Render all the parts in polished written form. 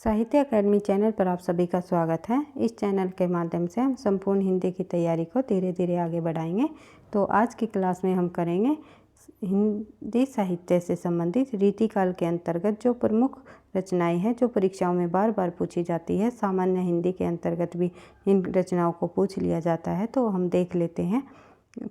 साहित्य academy channel पर आप सभी का स्वागत है। इस चैनल के माध्यम से हम संपूर्ण हिंदी की तैयारी को धीरे धीरे आगे बढ़ाएंगे। तो आज की क्लास में हम करेंगे हिंदी साहित्य से संबंधित रीतिकाल के अंतर्गत जो प्रमुख रचनाएं हैं जो परीक्षाओं में बार बार पूछी जाती है। सामान्य हिंदी के अंतर्गत भी इन रचनाओं को पूछ लिया जाता है, तो हम देख लेते हैं।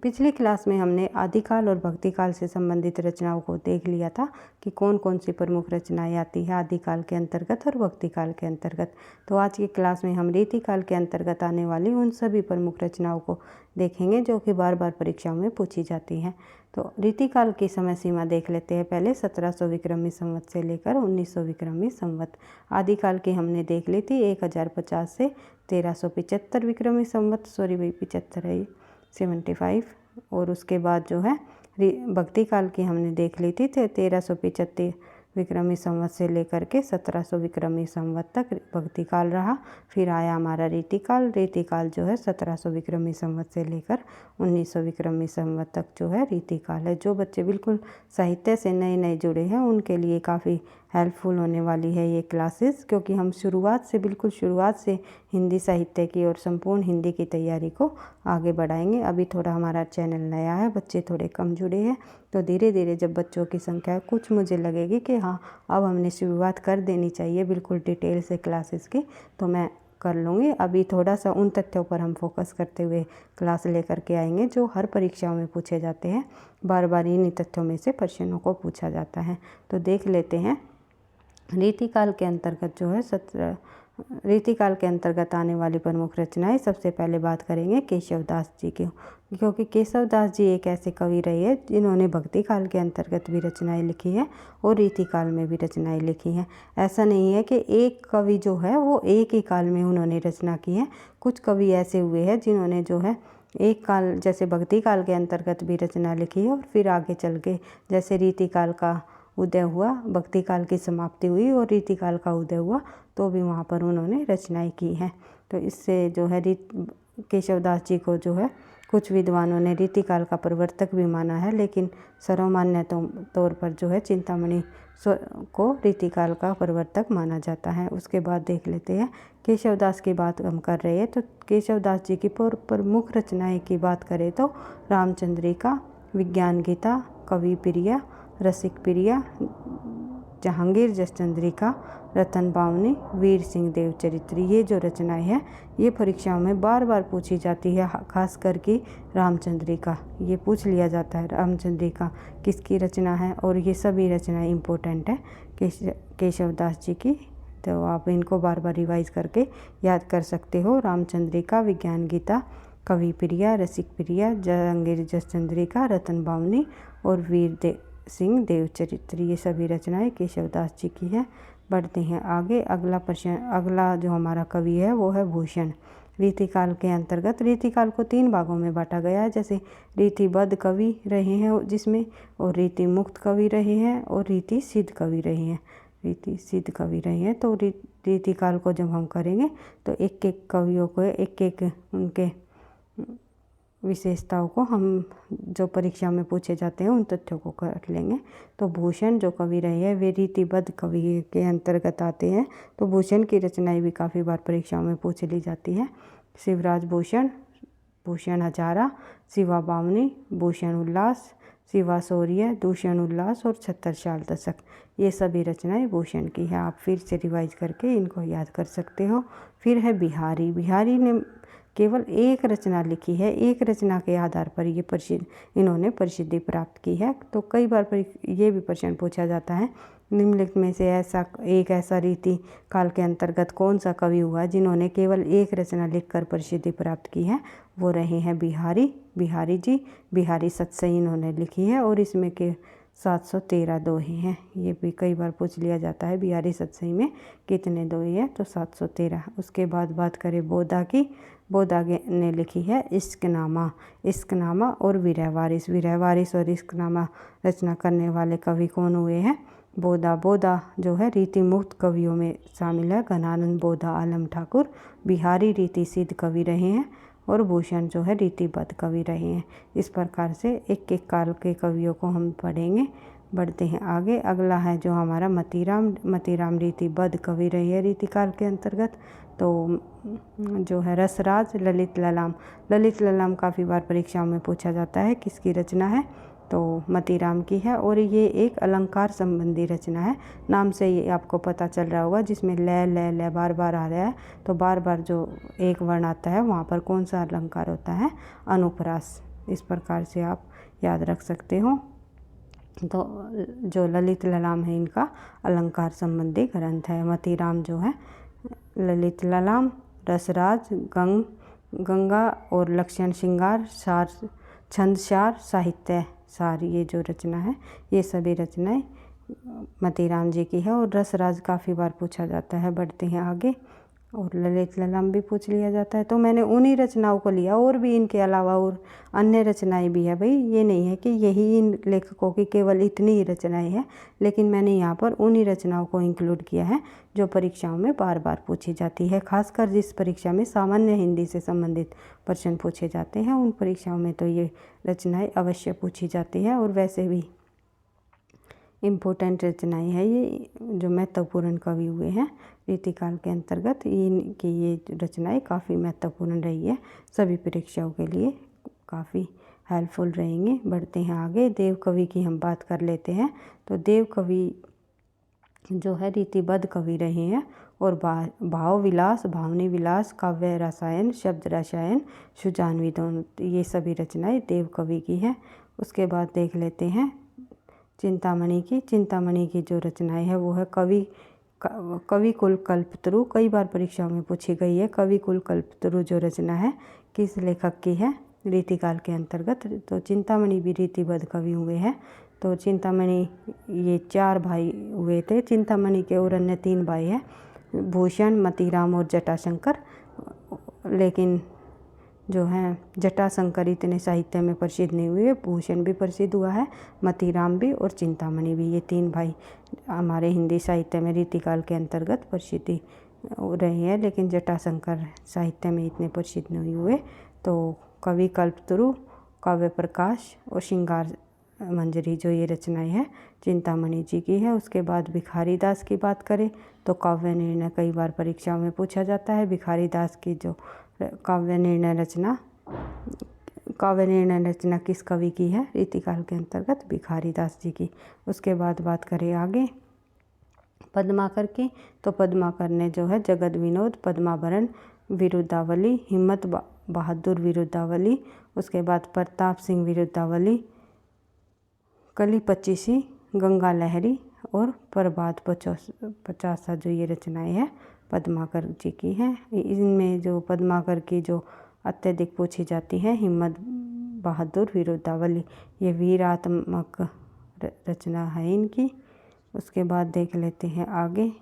पिछली क्लास में हमने आदिकाल और भक्तिकाल से संबंधित रचनाओं को देख लिया था कि कौन कौन सी प्रमुख रचनाएं आती है आदिकाल के अंतर्गत और भक्तिकाल के अंतर्गत। तो आज की क्लास में हम रीतिकाल के अंतर्गत आने वाली उन सभी प्रमुख रचनाओं को देखेंगे जो कि बार बार परीक्षाओं में पूछी जाती हैं। तो रीतिकाल की समय सीमा देख लेते हैं। पहले 1700 विक्रमी संवत से लेकर 1900 विक्रमी संवत। आदिकाल की हमने देख ली थी 1050 से 1375 विक्रमी संवत, 75 है 75। और उसके बाद जो है भक्ति काल की हमने देख ली थी 1375 विक्रमी संवत से लेकर के 1700 विक्रमी संवत तक भक्ति काल रहा। फिर आया हमारा रीतिकाल। रीतिकाल जो है 1700 विक्रमी संवत से लेकर 1900 विक्रमी संवत तक जो है रीतिकाल है। जो बच्चे बिल्कुल साहित्य से नए नए जुड़े हैं उनके लिए काफ़ी हेल्पफुल होने वाली है ये क्लासेस, क्योंकि हम बिल्कुल शुरुआत से हिंदी साहित्य की और संपूर्ण हिंदी की तैयारी को आगे बढ़ाएंगे। अभी थोड़ा हमारा चैनल नया है, बच्चे थोड़े कम जुड़े हैं, तो धीरे धीरे जब बच्चों की संख्या कुछ मुझे लगेगी कि हाँ अब हमने शुरुआत कर देनी चाहिए बिल्कुल डिटेल से क्लासेस की, तो मैं कर लूँगी। अभी थोड़ा सा उन तथ्यों पर हम फोकस करते हुए क्लास लेकर के आएंगे जो हर परीक्षाओं में पूछे जाते हैं। बार बार इन्हीं तथ्यों में से प्रश्नों को पूछा जाता है। तो देख लेते हैं रीतिकाल के अंतर्गत जो है रीतिकाल के अंतर्गत आने वाली प्रमुख रचनाएं। सबसे पहले बात करेंगे केशवदास जी की, क्योंकि केशवदास जी एक ऐसे कवि रहे हैं जिन्होंने भक्ति काल के अंतर्गत भी रचनाएं लिखी हैं और रीतिकाल में भी रचनाएं लिखी हैं। ऐसा नहीं है कि एक कवि जो है वो एक ही काल में उन्होंने रचना की है। कुछ कवि ऐसे हुए हैं जिन्होंने जो है एक काल जैसे भक्ति काल के अंतर्गत भी रचना लिखी है और फिर आगे चल के जैसे रीतिकाल का उदय हुआ, भक्ति काल की समाप्ति हुई और रीतिकाल का उदय हुआ, तो भी वहाँ पर उन्होंने रचनाएं की हैं। तो इससे जो है केशवदास जी को जो है कुछ विद्वानों ने रीतिकाल का प्रवर्तक भी माना है, लेकिन सर्वमान्य तौर पर जो है चिंतामणि को रीतिकाल का प्रवर्तक माना जाता है। उसके बाद देख लेते हैं केशवदास की बात हम कर रहे हैं, तो केशवदास जी की प्रमुख रचनाएं की बात करें तो रामचंद्रिका, विज्ञान गीता, कवि प्रिया, रसिक प्रिया, जहांगीर जसचंद्रिका, रतन बावनी, वीर सिंह देव चरित्र, ये जो रचनाएं हैं ये परीक्षाओं में बार बार पूछी जाती है। खास करके रामचंद्रिका ये पूछ लिया जाता है, रामचंद्रिका किसकी रचना है, और ये सभी रचनाएं इम्पोर्टेंट है केशवदास जी की। तो आप इनको बार बार रिवाइज करके याद कर सकते हो। रामचंद्रिका, विज्ञान गीता, कवि प्रिया, रसिक प्रिया, जहांगीर जसचंद्रिका, रतन बावनी और वीर सिंह देव चरित्र, ये सभी रचनाएं केशवदास जी की है। बढ़ते हैं आगे। अगला प्रश्न, अगला जो हमारा कवि है वो है भूषण। रीतिकाल के अंतर्गत रीतिकाल को 3 भागों में बांटा गया है, जैसे रीतिबद्ध कवि रहे हैं जिसमें, और रीति मुक्त कवि रहे हैं और रीति सिद्ध कवि रहे हैं। रीति सिद्ध कवि रहे हैं। तो रीतिकाल को जब हम करेंगे तो एक एक कवियों को एक एक उनके विशेषताओं को हम जो परीक्षा में पूछे जाते हैं उन तथ्यों को कर लेंगे। तो भूषण जो कवि रहे हैं वे रीतिबद्ध कवि के अंतर्गत आते हैं। तो भूषण की रचनाएं भी काफ़ी बार परीक्षाओं में पूछ ली जाती है। शिवराज भूषण, भूषण हजारा, शिवा बावनी, भूषण उल्लास, शिवा शौर्य, दूषण उल्लास और छत्रसाल दशक, ये सभी रचनाएं भूषण की है। आप फिर से रिवाइज करके इनको याद कर सकते हो। फिर है बिहारी। बिहारी ने केवल एक रचना लिखी है, एक रचना के आधार पर इन्होंने प्रसिद्धि प्राप्त की है। तो कई बार ये भी प्रश्न पूछा जाता है निम्नलिखित में से ऐसा रीति काल के अंतर्गत कौन सा कवि हुआ जिन्होंने केवल एक रचना लिखकर प्रसिद्धि प्राप्त की है। वो रहे हैं बिहारी जी। बिहारी सतसई इन्होंने लिखी है और इसमें के 713 दोहे हैं। ये भी कई बार पूछ लिया जाता है बिहारी सतसई में कितने दोहे हैं, तो 713। उसके बाद बात करें बोधा की। बोधा ने लिखी है इश्कनामा और विरहवारिस और इश्कनामा रचना करने वाले कवि कौन हुए हैं? बोधा जो है रीति मुक्त कवियों में शामिल है। घनानंद बोधा, आलम ठाकुर। बिहारी रीति सिद्ध कवि रहे हैं और भूषण जो है रीतिबद्ध कवि रहे हैं। इस प्रकार से एक एक काल के कवियों को हम पढ़ेंगे। बढ़ते हैं आगे। अगला है जो हमारा मतीराम रीतिबद्ध कवि रही है रीतिकाल के अंतर्गत। तो जो है रसराज ललित ललाम काफ़ी बार परीक्षाओं में पूछा जाता है, किसकी रचना है, तो मतीराम की है। और ये एक अलंकार संबंधी रचना है, नाम से ये आपको पता चल रहा होगा, जिसमें ल बार बार आ रहा है, तो बार बार जो एक वर्ण आता है वहाँ पर कौन सा अलंकार होता है, अनुप्रास। इस प्रकार से आप याद रख सकते हो। तो जो ललित ललाम है इनका अलंकार संबंधी ग्रंथ है। मतीराम जो है ललित ललाम, रसराज, गंगा और लक्षण श्रृंगार, सार, छंदसार, साहित्य सार, ये जो रचना है ये सभी रचनाएं मतीराम जी की है। और रसराज काफ़ी बार पूछा जाता है। बढ़ते हैं आगे। और ललित ललाम भी पूछ लिया जाता है। तो मैंने उन्हीं रचनाओं को लिया, और भी इनके अलावा और अन्य रचनाएं भी है भाई, ये नहीं है कि यही इन लेखकों की केवल इतनी ही रचनाएं हैं, लेकिन मैंने यहाँ पर उन्हीं रचनाओं को इंक्लूड किया है जो परीक्षाओं में बार बार पूछी जाती है। खासकर जिस परीक्षा में सामान्य हिंदी से संबंधित प्रश्न पूछे जाते हैं उन परीक्षाओं में तो ये रचनाएं अवश्य पूछी जाती है। और वैसे भी इम्पोर्टेंट रचनाएं है ये, जो महत्वपूर्ण कवि हुए हैं रीतिकाल के अंतर्गत, इनकी ये रचनाएं काफ़ी महत्वपूर्ण रही है, सभी परीक्षाओं के लिए काफ़ी हेल्पफुल रहेंगे। बढ़ते हैं आगे। देव कवि की हम बात कर लेते हैं। तो देव कवि जो है रीतिबद्ध कवि रहे हैं, और भाव विलास, भावनी विलास, काव्य रसायन, शब्द रसायन, सुजान विदोन, ये सभी रचनाएं देव कवि की हैं। उसके बाद देख लेते हैं चिंतामणि की। चिंतामणि की जो रचनाएं है वो है कवि कुल कल्पतरु, कई बार परीक्षाओं में पूछी गई है। कवि कुल कल्पतरु जो रचना है किस लेखक की है, रीतिकाल के अंतर्गत। तो चिंतामणि भी रीतिबद्ध कवि हुए हैं। तो चिंतामणि ये 4 भाई हुए थे चिंतामणि के, और अन्य 3 भाई हैं, भूषण, मतीराम और जटाशंकर। लेकिन जो है जटाशंकर इतने साहित्य में प्रसिद्ध नहीं हुए, भूषण भी प्रसिद्ध हुआ है, मतीराम भी और चिंतामणि भी, ये 3 भाई हमारे हिंदी साहित्य में रीतिकाल के अंतर्गत प्रसिद्धि रहे हैं, लेकिन जटाशंकर साहित्य में इतने प्रसिद्ध नहीं हुए। तो कवि कल्पतरु, काव्य प्रकाश और श्रृंगार मंजरी जो ये रचनाएं है चिंतामणि जी की है। उसके बाद भिखारी दास की बात करें तो काव्य निर्णय कई बार परीक्षाओं में पूछा जाता है। भिखारी दास की जो काव्य निर्णय रचना किस कवि की है, रीतिकाल के अंतर्गत भिखारी दास जी की। उसके बाद बात करें आगे पद्माकर की। तो पद्माकर ने जो है जगत विनोद, पद्माभरण, विरुद्धावली, हिम्मत बहादुर विरुद्धावली, उसके बाद प्रताप सिंह विरुद्धावली, कली पच्चीसी, गंगा लहरी और प्रभात 50 जो ये रचनाएं हैं पद्माकर जी की हैं। इनमें जो पद्माकर की जो अत्यधिक पूछी जाती है हिम्मत बहादुर विरुद्धावली, ये वीरात्मक रचना है इनकी। उसके बाद देख लेते हैं आगे।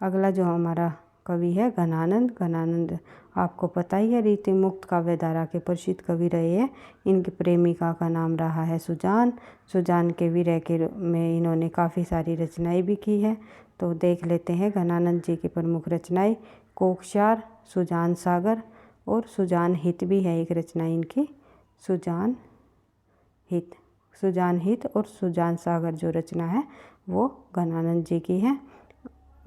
अगला जो हमारा कवि है घनानंद आपको पता ही है रीति मुक्त काव्य धारा के प्रसिद्ध कवि रहे हैं। इनकी प्रेमिका का नाम रहा है सुजान के विरह के में इन्होंने काफ़ी सारी रचनाएं भी की है। तो देख लेते हैं घनानंद जी की प्रमुख रचनाएं, कोकशार, सुजान सागर और सुजान हित भी है एक रचना इनकी, सुजान हित और सुजान सागर जो रचना है वो घनानंद जी की है।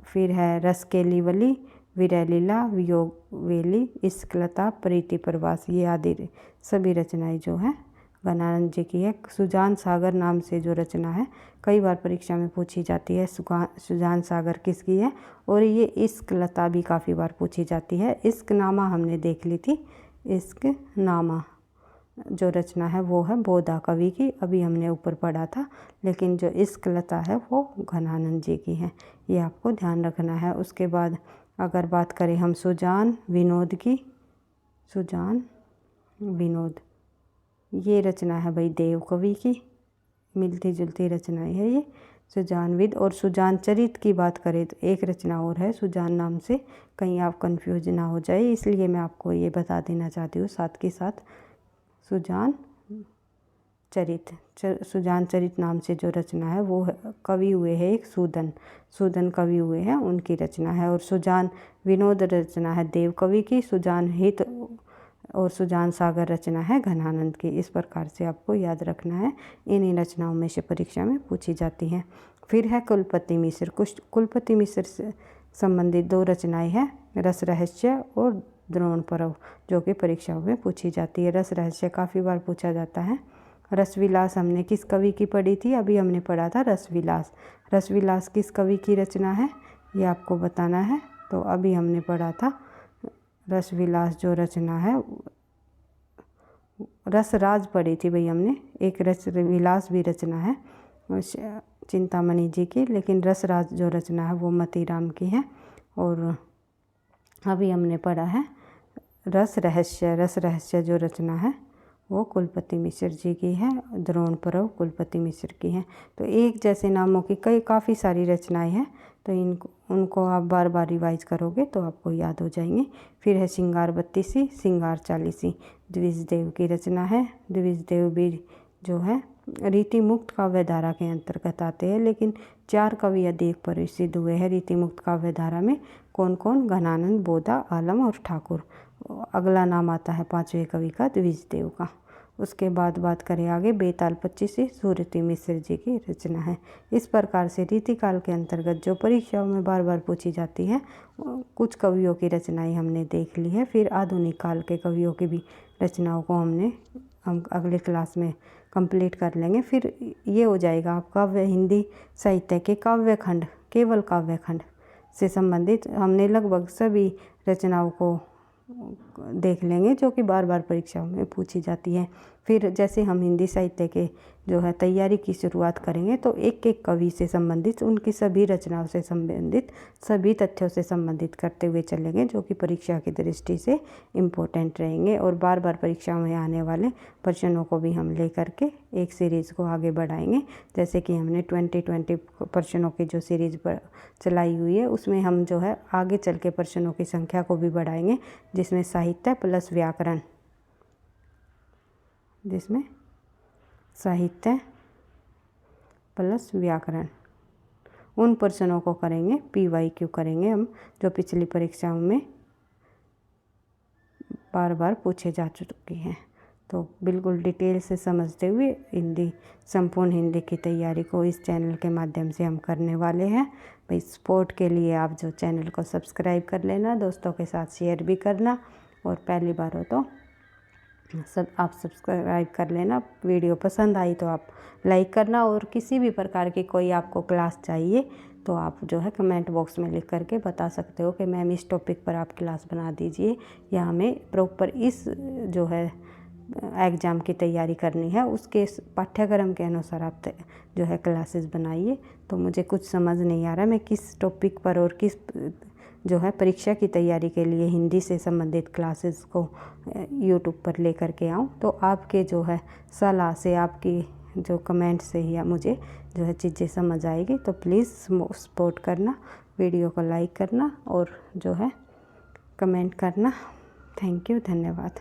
फिर है रसकेली वली, विरह लीला, वियोग वेली, इश्कलता, प्रीति प्रवास, ये आदि सभी रचनाएं जो हैं घनानंद जी की है। सुजान सागर नाम से जो रचना है कई बार परीक्षा में पूछी जाती है, सुजान सागर किसकी है। और ये इश्कलता भी काफ़ी बार पूछी जाती है। इश्कनामा हमने देख ली थी, इश्कनामा जो रचना है वो है बोधा कवि की, अभी हमने ऊपर पढ़ा था, लेकिन जो इश्कलता है वो घनानंद जी की है, ये आपको ध्यान रखना है। उसके बाद अगर बात करें हम सुजान विनोद की, सुजान विनोद ये रचना है भाई देव कवि की, मिलती जुलती रचनाएं है ये सुजान विद। और सुजान चरित की बात करें तो एक रचना और है सुजान नाम से, कहीं आप कंफ्यूज ना हो जाए, इसलिए मैं आपको ये बता देना चाहती हूँ साथ के साथ। सुजान चरित नाम से जो रचना है वो कवि हुए हैं एक सूदन कवि हुए हैं, उनकी रचना है। और सुजान विनोद रचना है देव कवि की, सुजान हित और सुजान सागर रचना है घनानंद की। इस प्रकार से आपको याद रखना है। इन्हीं रचनाओं में से परीक्षा में पूछी जाती हैं। फिर है कुलपति मिश्र। कुलपति मिश्र से संबंधित 2 रचनाएं हैं, रस रहस्य और द्रोण पर्व, जो कि परीक्षाओं में पूछी जाती है। रस रहस्य काफ़ी बार पूछा जाता है। रसविलास हमने किस कवि की पढ़ी थी? अभी हमने पढ़ा था रसविलास। रसविलास किस कवि की रचना है ये आपको बताना है। तो अभी हमने पढ़ा था रसविलास जो रचना है, रसराज पढ़ी थी भाई हमने। एक रसविलास भी रचना है चिंतामणि जी की, लेकिन रसराज जो रचना है वो मतीराम की है। और अभी हमने पढ़ा है रस रहस्य। रस रहस्य जो रचना है वो कुलपति मिश्र जी की है। द्रोण पर्व कुलपति मिश्र की है। तो एक जैसे नामों की काफ़ी सारी रचनाएं हैं, तो उनको आप बार बार रिवाइज करोगे तो आपको याद हो जाएंगे। फिर है श्रृंगार 32, श्रृंगार 40 द्विजदेव की रचना है। द्विजदेव भी जो है रीति मुक्त काव्य धारा के अंतर्गत आते हैं, लेकिन 4 कवि अधिक प्रसिद्ध हुए हैं रीति मुक्त काव्य धारा में। कौन कौन? घनानंद, बोधा, आलम और ठाकुर। अगला नाम आता है 5वें कवि का, द्विजदेव का। उसके बाद बात करें आगे, बेताल 25 सुरति मिश्र जी की रचना है। इस प्रकार से रीतिकाल के अंतर्गत जो परीक्षाओं में बार बार पूछी जाती है, कुछ कवियों की रचनाएं हमने देख ली है। फिर आधुनिक काल के कवियों की भी रचनाओं को हम अगले क्लास में कंप्लीट कर लेंगे। फिर ये हो जाएगा आपका हिंदी साहित्य के काव्य खंड, केवल काव्य खंड से संबंधित हमने लगभग सभी रचनाओं को देख लेंगे जो कि बार बार परीक्षाओं में पूछी जाती है। फिर जैसे हम हिंदी साहित्य के जो है तैयारी की शुरुआत करेंगे, तो एक एक कवि से संबंधित, उनकी सभी रचनाओं से संबंधित, सभी तथ्यों से संबंधित करते हुए चलेंगे, जो कि परीक्षा की दृष्टि से इम्पोर्टेंट रहेंगे। और बार बार परीक्षा में आने वाले प्रश्नों को भी हम ले करके एक सीरीज़ को आगे बढ़ाएंगे। जैसे कि हमने 2020 प्रश्नों की जो सीरीज़ चलाई हुई है, उसमें हम जो है आगे चल के प्रश्नों की संख्या को भी बढ़ाएंगे, जिसमें साहित्य प्लस व्याकरण, जिसमें साहित्य प्लस व्याकरण, उन प्रश्नों को करेंगे, PYQ करेंगे हम, जो पिछली परीक्षाओं में बार बार पूछे जा चुके हैं। तो बिल्कुल डिटेल से समझते हुए संपूर्ण हिंदी की तैयारी को इस चैनल के माध्यम से हम करने वाले हैं। भाई सपोर्ट के लिए आप जो चैनल को सब्सक्राइब कर लेना, दोस्तों के साथ शेयर भी करना, और पहली बार हो तो आप सब्सक्राइब कर लेना। वीडियो पसंद आई तो आप लाइक करना, और किसी भी प्रकार की कोई आपको क्लास चाहिए तो आप जो है कमेंट बॉक्स में लिख करके बता सकते हो कि मैम इस टॉपिक पर आप क्लास बना दीजिए, या हमें प्रॉपर इस जो है एग्ज़ाम की तैयारी करनी है, उसके पाठ्यक्रम के अनुसार आप जो है क्लासेस बनाइए। तो मुझे कुछ समझ नहीं आ रहा मैं किस टॉपिक पर और किस जो है परीक्षा की तैयारी के लिए हिंदी से संबंधित क्लासेस को यूट्यूब पर लेकर के आऊँ। तो आपके जो है सलाह से, आपकी जो कमेंट से ही मुझे जो है चीज़ें समझ आएगी। तो प्लीज़ सपोर्ट करना, वीडियो को लाइक करना और जो है कमेंट करना। थैंक यू, धन्यवाद।